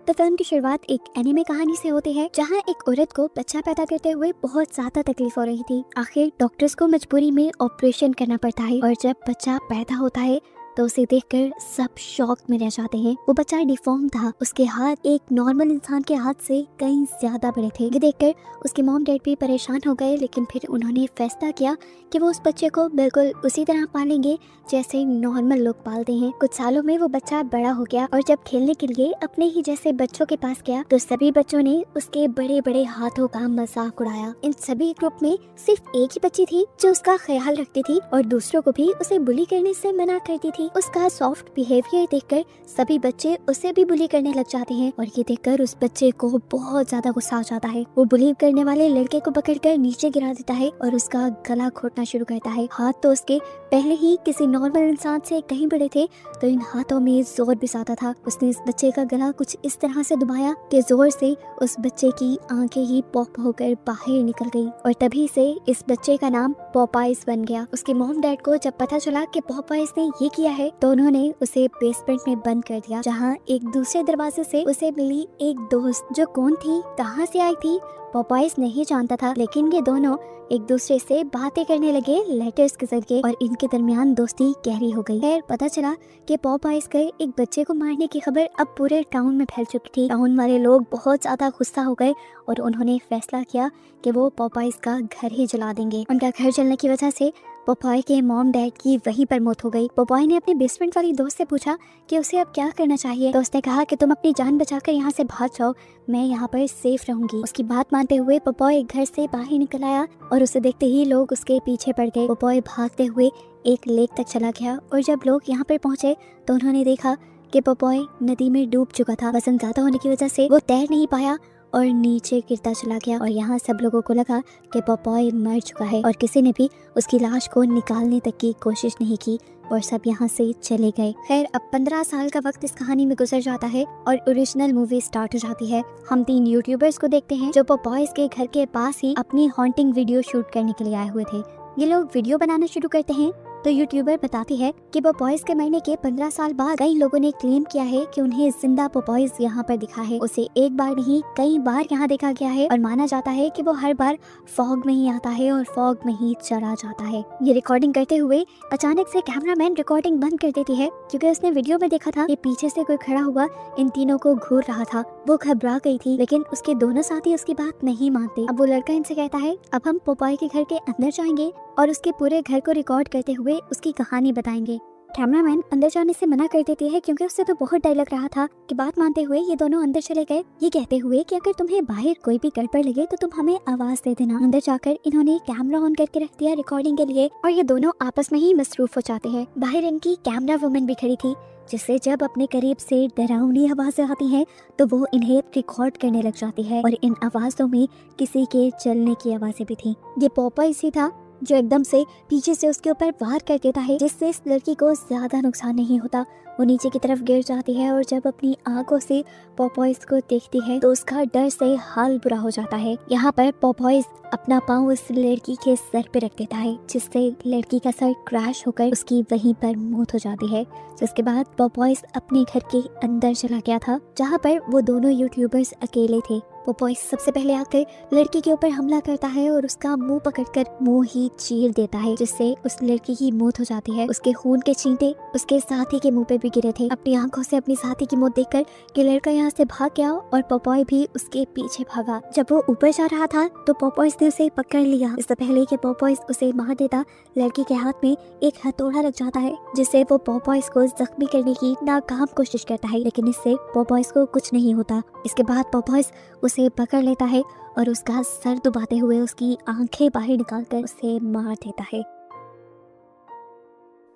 तो फिल्म की शुरुआत एक एनिमे कहानी से होती है जहां एक औरत को बच्चा पैदा करते हुए बहुत ज्यादा तकलीफ हो रही थी। आखिर डॉक्टर्स को मजबूरी में ऑपरेशन करना पड़ता है और जब बच्चा पैदा होता है तो उसे देखकर सब शॉक में रह जाते हैं। वो बच्चा डिफॉर्म था, उसके हाथ एक नॉर्मल इंसान के हाथ से कहीं ज्यादा बड़े थे। ये देखकर उसके मॉम डैड भी परेशान हो गए, लेकिन फिर उन्होंने फैसला किया कि वो उस बच्चे को बिल्कुल उसी तरह पालेंगे जैसे नॉर्मल लोग पालते हैं। कुछ सालों में वो बच्चा बड़ा हो गया और जब खेलने के लिए अपने ही जैसे बच्चों के पास गया तो सभी बच्चों ने उसके बड़े बड़े हाथों का मजाक उड़ाया। इन सभी ग्रुप में सिर्फ एक ही बच्ची थी जो उसका ख्याल रखती थी और दूसरों को भी उसे बुली करने से मना करती थी। उसका सॉफ्ट बिहेवियर देखकर सभी बच्चे उसे भी बुली करने लग जाते हैं और ये देखकर उस बच्चे को बहुत ज्यादा गुस्सा आ जाता है। वो बुली करने वाले लड़के को पकड़कर नीचे गिरा देता है और उसका गला घोटना शुरू करता है। हाथ तो उसके पहले ही किसी नॉर्मल इंसान से कहीं बड़े थे, तो इन हाथों में जोर भी ज्यादा था। उसने इस बच्चे का गला कुछ इस तरह से दबाया कि जोर से उस बच्चे की आंखें ही पॉप होकर बाहर निकल गई और तभी से इस बच्चे का नाम पॉपाइज बन गया। उसके मॉम डैड को जब पता चला कि पॉपाइज ने ये किया है तो उन्होंने उसे बेसमेंट में बंद कर दिया, जहाँ एक दूसरे दरवाजे से उसे मिली एक दोस्त जो कौन थी, कहाँ से आई थी, पॉपाइज नहीं जानता था। लेकिन ये दोनों एक दूसरे से बातें करने लगे लेटर्स के जरिए और इनके दरमियान दोस्ती गहरी हो गई। खैर पता चला कि पॉपाइज के एक बच्चे को मारने की खबर अब पूरे टाउन में फैल चुकी थी। टाउन वाले लोग बहुत ज्यादा गुस्सा हो गए और उन्होंने फैसला किया कि वो पॉपाइज का घर ही जला देंगे। उनका घर जलने की वजह से पॉपाई के मॉम डैड की वहीं पर मौत हो गई। पॉपाई ने अपने बेस्ट फ्रेंड वाली दोस्त से पूछा कि उसे अब क्या करना चाहिए। दोस्त ने कहा कि तुम अपनी जान बचाकर यहाँ से भाग जाओ, मैं यहाँ पर सेफ रहूंगी। उसकी बात मानते हुए पॉपाई घर से बाहर निकल आया और उसे देखते ही लोग उसके पीछे पड़ गए। पॉपाई भागते हुए एक लेक तक चला गया और जब लोग यहाँ पर पहुंचे तो उन्होंने देखा कि पॉपाई नदी में डूब चुका था। वजन ज्यादा होने की वजह से वो तैर नहीं पाया और नीचे गिरता चला गया और यहाँ सब लोगों को लगा कि पॉपाई मर चुका है और किसी ने भी उसकी लाश को निकालने तक की कोशिश नहीं की और सब यहाँ से चले गए। खैर अब 15 साल का वक्त इस कहानी में गुजर जाता है और ओरिजिनल मूवी स्टार्ट हो जाती है। हम 3 यूट्यूबर्स को देखते हैं जो पॉपाइज के घर के पास ही अपनी हॉन्टिंग वीडियो शूट करने के लिए आए हुए थे। ये लोग वीडियो बनाना शुरू करते हैं तो यूट्यूबर बताती है कि पॉपाइज के मरने के 15 साल बाद कई लोगों ने क्लेम किया है कि उन्हें जिंदा पॉपाइज यहाँ पर दिखा है। उसे एक बार नहीं कई बार यहाँ देखा गया है और माना जाता है कि वो हर बार फॉग में ही आता है और फॉग में ही चला जाता है। ये रिकॉर्डिंग करते हुए अचानक से कैमरामैन रिकॉर्डिंग बंद कर देती है क्योंकि उसने वीडियो में देखा था कि पीछे से कोई खड़ा हुआ इन तीनों को घूर रहा था। वो घबरा गई थी लेकिन उसके दोनों साथी उसकी बात नहीं मानते। अब वो लड़का इनसे कहता है अब हम पॉपाई के घर के अंदर जाएंगे और उसके पूरे घर को रिकॉर्ड करते हुए उसकी कहानी बताएंगे। कैमरामैन अंदर जाने से मना कर देती है क्योंकि उससे तो बहुत डर लग रहा था। कि बात मानते हुए ये दोनों अंदर चले गए, ये कहते हुए कि अगर तुम्हें बाहर कोई भी गड़बड़ लगे तो तुम हमें आवाज दे देना। अंदर जाकर इन्होंने कैमरा ऑन करके रख दिया रिकॉर्डिंग के लिए और ये दोनों आपस में ही मसरूफ हो जाते हैं। बाहर इनकी कैमरा वुमन भी खड़ी थी जिससे जब अपने करीब से डरावनी आवाजें आती हैं तो वो इन्हें रिकॉर्ड करने लग जाती है और इन आवाजों में किसी के चलने की आवाजें भी थी। ये पॉपाइज ही था जो एकदम से पीछे से उसके ऊपर वार कर देता है जिससे इस लड़की को ज्यादा नुकसान नहीं होता। वो नीचे की तरफ गिर जाती है और जब अपनी आंखों से पॉपाइज को देखती है तो उसका डर से हाल बुरा हो जाता है। यहाँ पर पॉपाइज अपना पाँव उस लड़की के सर पे रख देता है जिससे लड़की का सर क्रैश होकर उसकी वहीं पर मौत हो जाती है। जिसके बाद पॉपाइज अपने घर के अंदर चला गया था जहाँ पर वो दोनों यूट्यूबर्स अकेले थे। पॉपाइज सबसे पहले आकर लड़की के ऊपर हमला करता है और उसका मुंह पकड़कर मुंह ही चीर देता है जिससे उस लड़की की मौत हो जाती है। उसके खून के छींटे उसके साथी के मुंह पे भी गिरे थे। अपनी आंखों से अपनी साथी की मौत देखकर कि लड़का यहाँ से भाग गया और पॉपाई भी उसके पीछे भागा। जब वो ऊपर जा रहा था तो पॉपाइज ने उसे पकड़ लिया। इससे पहले कि पॉपाइज उसे मार देता लड़की के हाथ में एक हथौड़ा लग जाता है जिससे वो पॉपाइज को जख्मी करने की नाकाम कोशिश करता है, लेकिन इससे पॉपाइज को कुछ नहीं होता। इसके बाद पॉपाइज उसे पकड़ लेता है और उसका सर दबाते हुए उसकी आंखें बाहर निकालकर उसे मार देता है।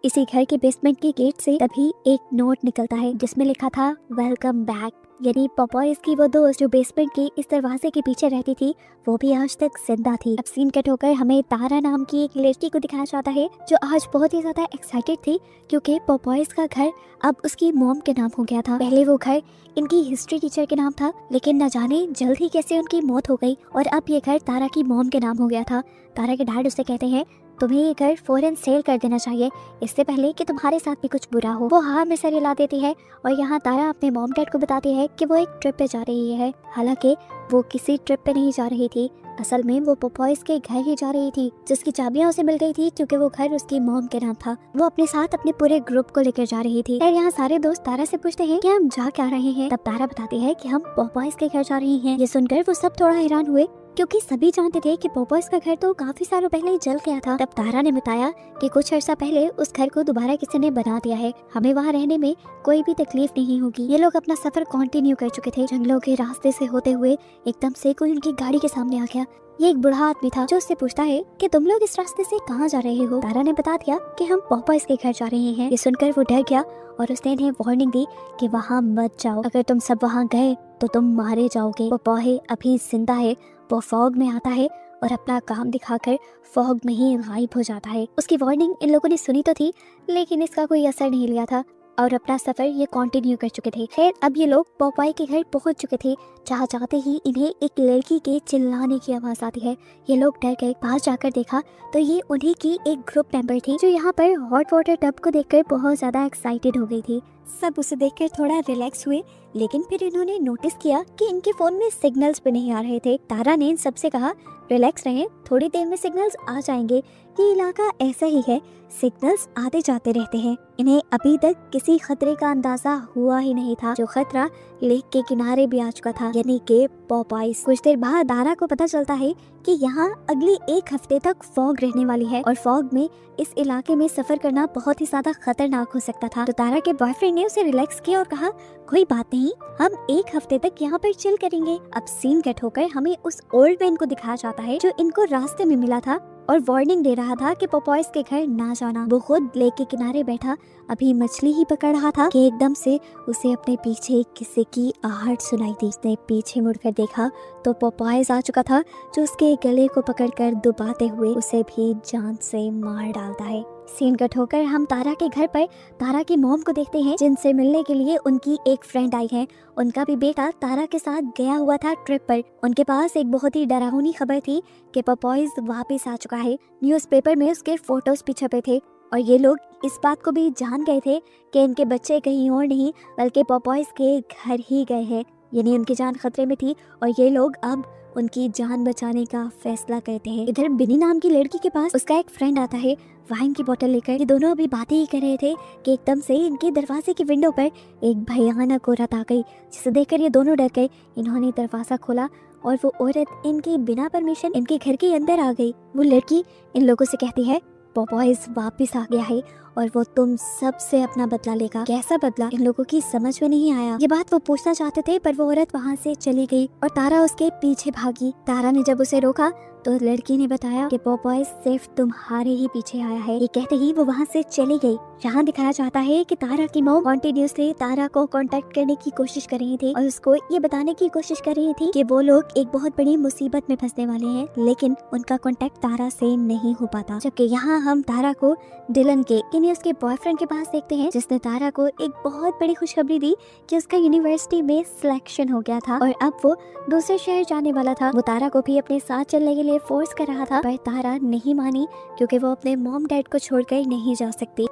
इसी घर के बेसमेंट के गेट से तभी एक नोट निकलता है जिसमें लिखा था वेलकम बैक। यानी पॉपाइज की वो दोस्त जो बेसमेंट के इस दरवाजे के पीछे रहती थी वो भी आज तक जिंदा थी। अब सीन कट होकर हमें तारा नाम की एक लड़की को दिखाया जाता है जो आज बहुत ही ज्यादा एक्साइटेड थी क्योंकि पॉपाइज का घर अब उसकी मॉम के नाम हो गया था। पहले वो घर इनकी हिस्ट्री टीचर के नाम था लेकिन न जाने जल्द ही कैसे उनकी मौत हो गई और अब ये घर तारा की मॉम के नाम हो गया था। तारा के डैड उससे कहते हैं तुम्हें ये घर फौरन सेल कर देना चाहिए, इससे पहले कि तुम्हारे साथ भी कुछ बुरा हो। वो हाँ में सर हिला देती है और यहाँ तारा अपने मॉम डैड को बताती है कि वो एक ट्रिप पे जा रही है। हालांकि वो किसी ट्रिप पे नहीं जा रही थी, असल में वो पोपॉयज के घर ही जा रही थी, जिसकी चाबियां उसे मिल गई थी क्योंकि वो घर उसकी मॉम के नाम था। वो अपने साथ अपने पूरे ग्रुप को लेकर जा रही थी। फिर यहाँ सारे दोस्त तारा से पूछते हैं कि हम जा क्या रहे हैं। तब तारा बताती है कि हम पोपॉयज के घर जा रही हैं। ये सुनकर वो सब थोड़ा हैरान हुए क्योंकि सभी जानते थे कि पोपॉयज का घर तो काफी सालों पहले ही जल गया था। तब तारा ने बताया कि कुछ अर्सा पहले उस घर को दोबारा किसी ने बना दिया है, हमें वहाँ रहने में कोई भी तकलीफ नहीं होगी। ये लोग अपना सफर कंटिन्यू कर चुके थे। जंगलों के रास्ते से होते हुए एकदम से कोई उनकी गाड़ी के सामने आ गया। ये एक बूढ़ा आदमी था जो उससे पूछता है कि तुम लोग इस रास्ते से कहाँ जा रहे हो। तारा ने बता दिया कि हम पोपॉयज के घर जा रहे हैं। ये सुनकर वो डर गया और उसने इन्हें वार्निंग दी कि वहाँ मत जाओ, अगर तुम सब वहाँ गए तो तुम मारे जाओगे। पोपॉय अभी जिंदा है, वो फॉग में आता है और अपना काम दिखाकर फॉग में ही गायब हो जाता है। उसकी वार्निंग इन लोगों ने सुनी तो थी, लेकिन इसका कोई असर नहीं लिया था और अपना सफर ये कंटिन्यू कर चुके थे। खैर अब ये लोग पोपॉय के घर पहुंच चुके थे। जहाँ जाते ही इन्हें एक लड़की के चिल्लाने की आवाज आती है। ये लोग डर गए। बाहर जाकर देखा तो ये उन्हीं की एक ग्रुप मेंबर थी जो यहाँ पर हॉट वाटर टब को देखकर बहुत ज्यादा एक्साइटेड हो गई थी। सब उसे देखकर थोड़ा रिलैक्स हुए, लेकिन फिर इन्होंने नोटिस किया कि इनके फोन में सिग्नल्स भी नहीं आ रहे थे। तारा ने इन सबसे कहा रिलैक्स रहें, थोड़ी देर में सिग्नल्स आ जाएंगे। ये इलाका ऐसा ही है, सिग्नल्स आते जाते रहते हैं। इन्हें अभी तक किसी खतरे का अंदाजा हुआ ही नहीं था। जो खतरा लेक के किनारे भी आ चुका था, यानी कि पोपॉयज। कुछ देर बाद तारा को पता चलता है कि यहाँ अगली एक हफ्ते तक फॉग रहने वाली है और फॉग में इस इलाके में सफर करना बहुत ही ज्यादा खतरनाक हो सकता था। तो तारा के बॉयफ्रेंड ने उसे रिलैक्स किया और कहा कोई बात नहीं, हम एक हफ्ते तक यहाँ पर चिल करेंगे। अब सीन कट होकर हमें उस ओल्ड मैन को दिखाया जाता है जो इनको रास्ते में मिला था और वार्निंग दे रहा था कि पोपॉयज के घर ना जाना। वो खुद लेक के किनारे बैठा अभी मछली ही पकड़ रहा था कि एकदम से उसे अपने पीछे किसी की आहट सुनाई दी। उसने पीछे मुड़कर देखा तो पोपॉयज आ चुका था, जो उसके गले को पकड़कर दबाते हुए उसे भी जान से मार डालता है। सीन कट होकर हम तारा के घर पर तारा की मॉम को देखते हैं, जिनसे मिलने के लिए उनकी एक फ्रेंड आई है। उनका भी बेटा तारा के साथ गया हुआ था ट्रिप पर। उनके पास एक बहुत ही डरावनी खबर थी कि पोपॉयज वापस आ चुका है। न्यूज़पेपर में उसके फोटोज भी छपे थे और ये लोग इस बात को भी जान गए थे कि इनके बच्चे कहीं और नहीं बल्कि पोपॉयज के घर ही गए हैं, यानी उनकी जान खतरे में थी और ये लोग अब उनकी जान बचाने का फैसला करते हैं। इधर बिनी नाम की लड़की के पास उसका एक फ्रेंड आता है वाइन की बोतल लेकर। ये दोनों अभी बातें ही कर रहे थे कि एकदम से इनके दरवाजे की विंडो पर एक भयानक औरत आ गई, जिसे देखकर ये दोनों डर गए। इन्होंने दरवाजा खोला और वो औरत इनके बिना परमिशन इनके घर के अंदर आ गई। वो लड़की इन लोगों से कहती है पोपॉयज वापस आ गया है और वो तुम सब से अपना बदला लेगा। कैसा बदला, इन लोगों की समझ में नहीं आया। ये बात वो पूछना चाहते थे पर वो औरत वहाँ से चली गई और तारा उसके पीछे भागी। तारा ने जब उसे रोका तो लड़की ने बताया कि पोपॉयज सिर्फ तुम्हारे ही पीछे आया है। ये कहते ही वो वहाँ से चली गई। यहाँ दिखाया जाता है कि तारा की मॉम कॉन्टिन्यूसली तारा को कांटेक्ट करने की कोशिश कर रही थी और उसको ये बताने की कोशिश कर रही थी कि वो लोग एक बहुत बड़ी मुसीबत में फंसने वाले हैं, लेकिन उनका कांटेक्ट तारा से नहीं हो पाता। जबकि यहाँ हम तारा को डिलन के उसके बॉयफ्रेंड के पास देखते हैं, जिसने तारा को एक बहुत बड़ी खुशखबरी दी कि उसका यूनिवर्सिटी में सिलेक्शन हो गया था और अब वो दूसरे शहर जाने वाला था। वो तारा को भी अपने साथ चलने के लिए फोर्स कर रहा था, पर तारा नहीं मानी क्योंकि वो अपने मॉम डैड को छोड़कर नहीं जा सकती।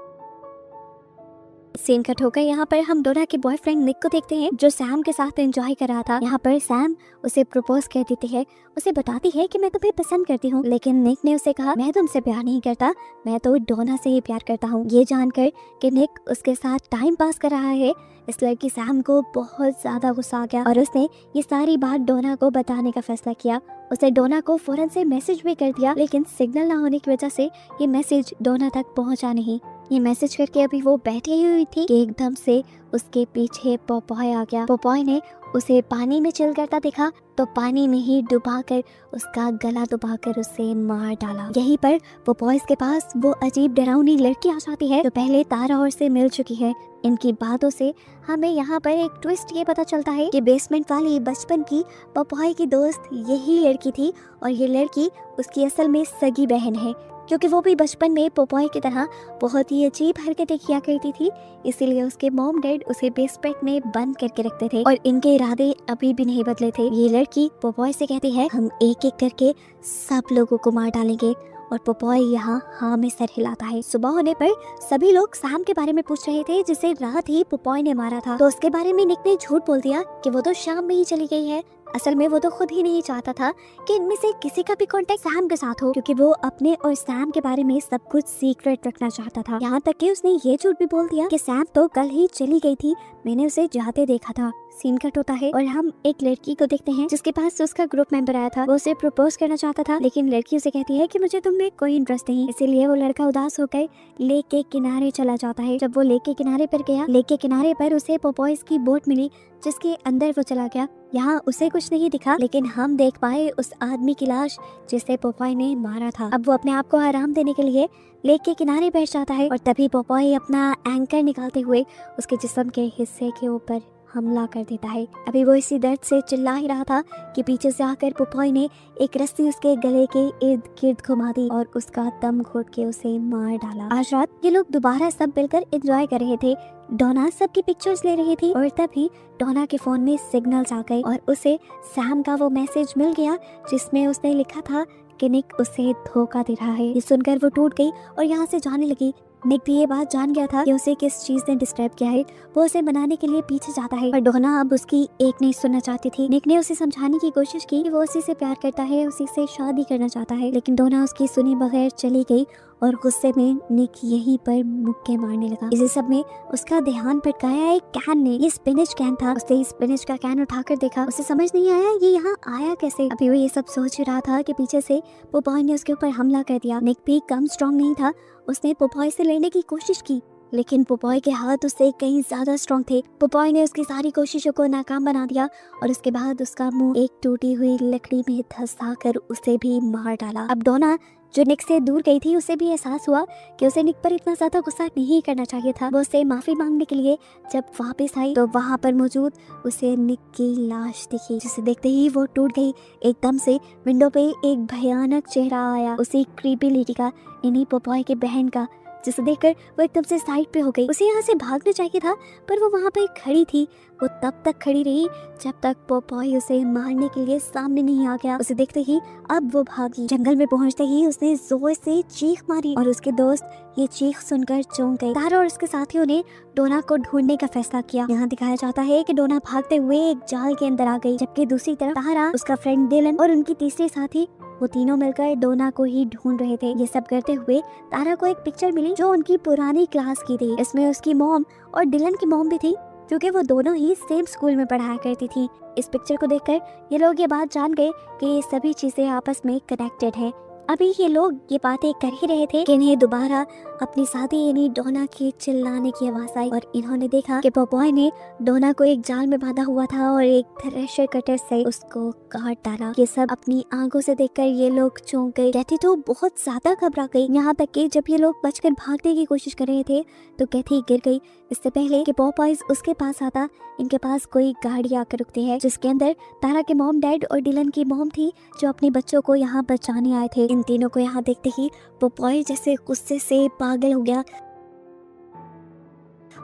सीन कट होकर यहाँ पर हम डोना के बॉयफ्रेंड निक को देखते हैं, जो सैम के साथ एंजॉय कर रहा था। यहाँ पर सैम उसे प्रपोज कर देती है, उसे बताती है कि मैं तुम्हें पसंद करती हूँ, लेकिन निक ने उसे कहा मैं तुमसे प्यार नहीं करता, मैं तो डोना से ही प्यार करता हूँ। ये जानकर कि निक उसके साथ टाइम पास कर रहा है, इस लड़की सैम को बहुत ज्यादा गुस्सा आ गया और उसने ये सारी बात डोना को बताने का फैसला किया। उसने डोना को फौरन से मैसेज भी कर दिया, लेकिन सिग्नल ना होने की वजह से ये मैसेज डोना तक पहुंचा नहीं। ये मैसेज करके अभी वो बैठी हुई थी कि एकदम से उसके पीछे पोपॉय आ गया। पोपॉय ने उसे पानी में चिल करता देखा तो पानी में ही डुबाकर उसका गला दबाकर उसे मार डाला। यहीं पर पोपॉयज के पास वो अजीब डरावनी लड़की आ जाती है जो पहले तारा और से मिल चुकी है। इनकी बातों से हमें यहाँ पर एक ट्विस्ट ये पता चलता है कि बेसमेंट वाली बचपन की पोपॉय की दोस्त यही लड़की थी और ये लड़की उसकी असल में सगी बहन है, क्योंकि वो भी बचपन में पोपॉय की तरह बहुत ही अजीब हरकतें किया करती थी। इसीलिए उसके मॉम डैड उसे बेसमेंट में बंद करके रखते थे और इनके इरादे अभी भी नहीं बदले थे। ये लड़की पोपॉय से कहती है हम एक एक करके सब लोगों को मार डालेंगे और पोपॉय यहाँ हाँ में सर हिलाता है। सुबह होने पर सभी लोग सैम के बारे में पूछ रहे थे जिसे रात ही पोपॉय ने मारा था। तो उसके बारे में निक ने झूठ बोल दिया कि वो तो शाम में ही चली गई है। असल में वो तो खुद ही नहीं चाहता था कि इनमें से किसी का भी कांटेक्ट सैम के साथ हो, क्योंकि वो अपने और सैम के बारे में सब कुछ सीक्रेट रखना चाहता था। यहाँ तक कि उसने ये झूठ भी बोल दिया कि सैम तो कल ही चली गई थी, मैंने उसे जाते देखा था। सीन कट होता है और हम एक लड़की को देखते हैं जिसके पास उसका ग्रुप मेंबर आया था। वो उसे प्रपोज करना चाहता था, लेकिन लड़की उसे कहती है कि मुझे तुम में कोई इंटरेस्ट नहीं। इसीलिए वो लड़का उदास होकर लेक के किनारे चला जाता है। जब वो लेक के किनारे पर गया, लेक के किनारे पर उसे पोपॉयज की बोट मिली जिसके अंदर वो चला गया। यहाँ उसे कुछ नहीं दिखा, लेकिन हम देख पाए उस आदमी की लाश जिसे पोपॉय ने मारा था। अब वो अपने आप को आराम देने के लिए लेक के किनारे बैठ जाता है और तभी पोपॉय अपना एंकर निकालते हुए उसके जिस्म के हिस्से के ऊपर हमला कर देता है। अभी वो इसी दर्द से चिल्ला ही रहा था कि पीछे से आकर पोपॉय ने एक रस्सी उसके गले के इर्द गिर्द घुमा दी और उसका दम घोट के उसे मार डाला। आज रात ये लोग दोबारा सब मिलकर एंजॉय कर रहे थे। डोना सबकी पिक्चर्स ले रही थी और तभी डोना के फोन में सिग्नल्स आ गए और उसे सैम का वो मैसेज मिल गया जिसमें उसने लिखा था कि निक उसे धोखा दे रहा है। ये सुनकर वो टूट गई और यहाँ से जाने लगी। निक भी ये बात जान गया था कि उसे किस चीज ने डिस्टर्ब किया है। वो उसे मनाने के लिए पीछे जाता है पर डोना अब उसकी एक नहीं सुनना चाहती थी। निक ने उसे समझाने की कोशिश की कि वो उसी से प्यार करता है, उसी से शादी करना चाहता है, लेकिन डोना उसकी सुनी बगैर चली गई और गुस्से में निक यहीं पर मुक्के मारने लगा। इसी सब में उसका ध्यान भटकाया एक कैन ने। ये स्पिनिच कैन था। उसने स्पिनिच का कैन उठाकर देखा, उसे समझ नहीं आया ये यहाँ आया कैसे। अभी वो ये सब सोच ही रहा था कि पीछे से पोपॉय ने उसके ऊपर हमला कर दिया। निक भी कम स्ट्रॉन्ग नहीं था। उसने पोपॉय से लड़ने की कोशिश की, लेकिन पोपॉय के हाथ उससे कहीं ज्यादा स्ट्रॉन्ग थे। पोपॉय ने उसकी सारी कोशिशों को नाकाम बना दिया और उसके बाद उसका मुंह एक टूटी हुई लकड़ी में धंसा कर उसे भी मार डाला। अब डोना जो निक से दूर गई थी उसे भी एहसास हुआ कि उसे निक पर इतना ज्यादा गुस्सा नहीं करना चाहिए था। वो उससे माफी मांगने के लिए जब वापस आई तो वहाँ पर मौजूद उसे निक की लाश दिखी, जिसे देखते ही वो टूट गई। एकदम से विंडो पे एक भयानक चेहरा आया, उसी क्रीपी लेडी का, इन्हीं पोपॉय के बहन का, जिसे देखकर वो एकदम से साइड पे हो गई। उसे यहाँ से भागना चाहिए था पर वो वहाँ पे खड़ी थी। वो तब तक खड़ी रही जब तक पोपॉय उसे मारने के लिए सामने नहीं आ गया। उसे देखते ही अब वो भागी। जंगल में पहुँचते ही उसने जोर से चीख मारी और उसके दोस्त ये चीख सुनकर चौंक गए। तारा और उसके साथियों ने डोना को ढूंढने का फैसला किया। यहाँ दिखाया जाता है कि डोना भागते हुए एक जाल के अंदर आ गई, जबकि दूसरी तरफ तारा, उसका फ्रेंड डिलन और उनकी तीसरी साथी, वो तीनों मिलकर डोना को ही ढूंढ रहे थे। ये सब करते हुए तारा को एक पिक्चर मिली जो उनकी पुरानी क्लास की थी। इसमें उसकी मॉम और डिलन की मॉम भी थी, क्योंकि वो दोनों ही सेम स्कूल में पढ़ाया करती थी। इस पिक्चर को देखकर ये लोग ये बात जान गए कि ये सभी चीजें आपस में कनेक्टेड है। अभी ये लोग ये बातें कर ही रहे थे कि इन्हें दोबारा अपनी साथी यानी डोना के चिल्लाने की आवाज आई और इन्होंने देखा कि पोपॉय ने डोना को एक जाल में बांधा हुआ था और एक थ्रेशर कटर से उसको काट डाला। ये सब अपनी आंखों से देखकर ये लोग चौंक गए। कैथी तो बहुत ज्यादा घबरा गई। यहाँ तक कि जब ये लोग बचकर भागने की कोशिश कर रहे थे तो कैथी गिर गई। इससे पहले कि पोपॉय उसके पास आता, इनके पास कोई गाड़ी आकर रुकती है जिसके अंदर तारा के मॉम, डैड और डिलन की मॉम थी जो अपने बच्चों को यहाँ बचाने आए थे। इन तीनों को यहाँ देखते ही पोपॉय जैसे गुस्से से पागल हो गया।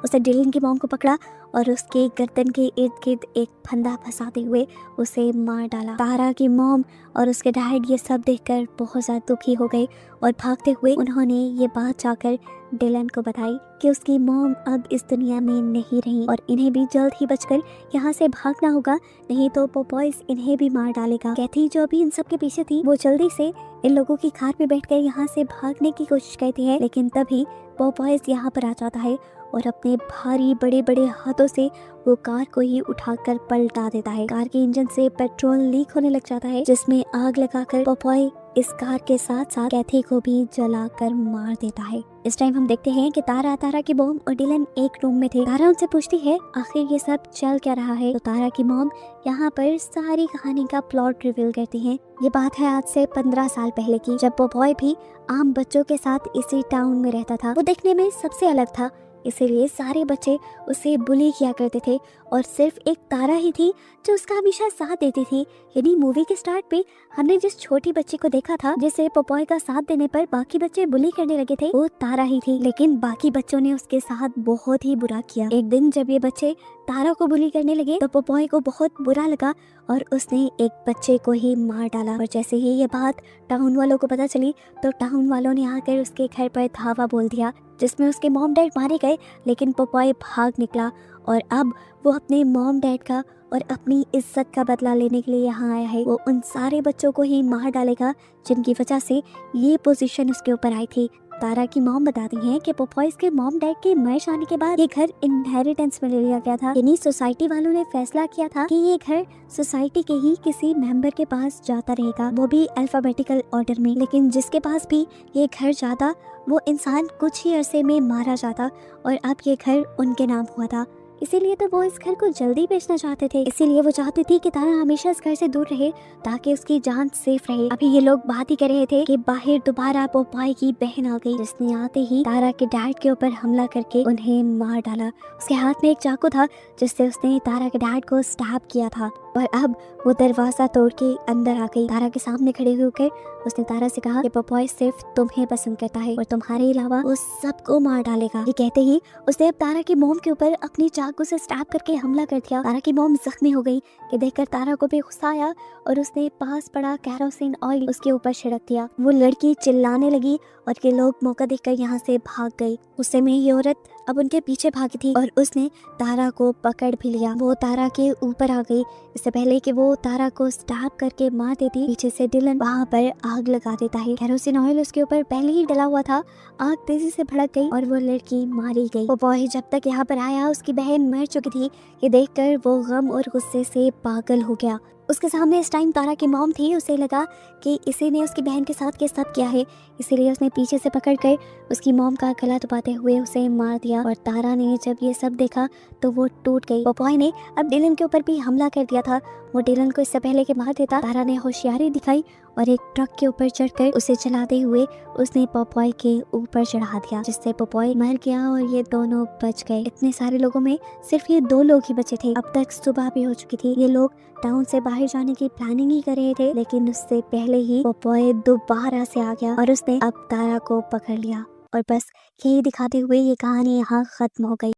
उसने डिलन की मॉम को पकड़ा और उसके गर्दन के इर्द गिर्द एक फंदा फंसाते हुए उसे मार डाला। तारा की मॉम और उसके डैड ये सब देखकर बहुत ज़्यादा दुखी हो गए और भागते हुए उन्होंने ये बात जाकर डिलन को बताई कि उसकी मॉम अब इस दुनिया में नहीं रही और इन्हें भी जल्द ही बचकर यहाँ से भागना होगा, नहीं तो पोपॉयज इन्हें भी मार डालेगा। कैथी जो अभी इन सब के पीछे थी वो जल्दी से इन लोगों की कार पे बैठकर यहाँ से भागने की कोशिश करती है, लेकिन तभी पोपॉयज यहाँ पर आ जाता है और अपने भारी बड़े बड़े हाथों से वो कार को ही उठाकर पलटा देता है। कार के इंजन से पेट्रोल लीक होने लग जाता है, जिसमें आग लगाकर पोपॉय इस कार के साथ साथ कैथी को भी जलाकर मार देता है। इस टाइम हम देखते हैं कि तारा की मॉम और डिलन एक रूम में थे। तारा उनसे पूछती है आखिर ये सब चल क्या रहा है, तो तारा की मॉम यहाँ पर सारी कहानी का प्लॉट रिवील करती है। ये बात है आज से 15 साल पहले की, जब पोपॉय भी आम बच्चों के साथ इसी टाउन में रहता था। वो देखने में सबसे अलग था, इसीलिए सारे बच्चे उसे बुली किया करते थे और सिर्फ एक तारा ही थी जो उसका हमेशा साथ देती थी। यानी मूवी के स्टार्ट पे हमने जिस छोटी बच्ची को देखा था जिसे पोपॉय का साथ देने पर बाकी बच्चे बुली करने लगे थे, वो तारा ही थी। लेकिन बाकी बच्चों ने उसके साथ बहुत ही बुरा किया। एक दिन जब ये बच्चे तारा को बुली करने लगे तो पोपॉय को बहुत बुरा लगा और उसने एक बच्चे को ही मार डाला। और जैसे ही ये बात टाउन वालों को पता चली तो टाउन वालों ने आकर उसके घर पर धावा बोल दिया, जिसमें उसके मॉम डैड मारे गए, लेकिन पोपॉय भाग निकला और अब वो अपने मॉम डैड का और अपनी इज्जत का बदला लेने के लिए यहाँ आया है। वो उन सारे बच्चों को ही मार डालेगा जिनकी वजह से ये पोजीशन उसके ऊपर आई थी। तारा की मॉम बताती हैं कि पोपॉयज के मॉम डैड के मर जाने के बाद ये घर इनहेरिटेंस में ले लिया गया था, यानी सोसाइटी वालों ने फैसला किया था कि ये घर सोसाइटी के ही किसी मेंबर के पास जाता रहेगा, वो भी अल्फाबेटिकल ऑर्डर में। लेकिन जिसके पास भी ये घर जाता वो इंसान कुछ ही अरसे में मारा जाता और अब ये घर उनके नाम हुआ था। इसीलिए तो वो इस घर को जल्दी बेचना चाहते थे। इसीलिए वो चाहती थी कि तारा हमेशा इस घर से दूर रहे ताकि उसकी जान सेफ रहे। अभी ये लोग बात ही कर रहे थे कि बाहर दोबारा पोपॉय की बहन आ गई, जिसने आते ही तारा के डैड के ऊपर हमला करके उन्हें मार डाला। उसके हाथ में एक चाकू था जिससे उसने तारा के डैड को स्टैब किया था और अब वो दरवाजा तोड़ के अंदर आ गई। तारा के सामने खड़े होकर उसने तारा से कहा कि पोपॉय सिर्फ तुम्हें पसंद करता है और तुम्हारे अलावा वो सबको मार डालेगा। ये कहते ही उसने अब तारा की मोम के ऊपर अपनी चाकू से स्टैब करके हमला कर दिया। तारा की मोम जख्मी हो गई कि देखकर तारा को भी गुस्सा आया और उसने पास पड़ा कैरोसिन ऑयल उसके ऊपर छिड़क दिया। वो लड़की चिल्लाने लगी और ये लोग मौका देखकर यहाँ से भाग गई। गुस्से में ये औरत अब उनके पीछे भागी थी और उसने तारा को पकड़ भी लिया। वो तारा के ऊपर आ गई। इससे पहले कि वो तारा को स्टैब करके मार देती, पीछे से डिलन वहाँ पर आग लगा देता है। कैरोसिन ऑयल उसके ऊपर पहले ही डला हुआ था। आग तेजी से भड़क गई और वो लड़की मारी गई। वो बॉय जब तक यहाँ पर आया उसकी बहन मर चुकी थी। ये देखकर वो गम और गुस्से से पागल हो गया। उसके सामने इस टाइम तारा की मॉम थी। उसे लगा कि इसी ने उसकी बहन के साथ ये सब किया है, इसीलिए उसने पीछे से पकड़कर उसकी मॉम का गला दबाते हुए उसे मार दिया। और तारा ने जब ये सब देखा तो वो टूट गई। पोपॉय ने अब डिलन के ऊपर भी हमला कर दिया था। वो डिलन को इससे पहले कि मार देता, तारा ने होशियारी दिखाई और एक ट्रक के ऊपर चढ़कर उसे चलाते हुए उसने पोपॉय के ऊपर चढ़ा दिया, जिससे पोपॉय मर गया और ये दोनों बच गए। इतने सारे लोगों में सिर्फ ये 2 लोग ही बचे थे। अब तक सुबह भी हो चुकी थी। ये लोग टाउन से बाहर जाने की प्लानिंग ही कर रहे थे, लेकिन उससे पहले ही पोपॉय दोबारा से आ गया और उसने अब तारा को पकड़ लिया। और बस यही दिखाते हुए ये कहानी यहाँ खत्म हो गई।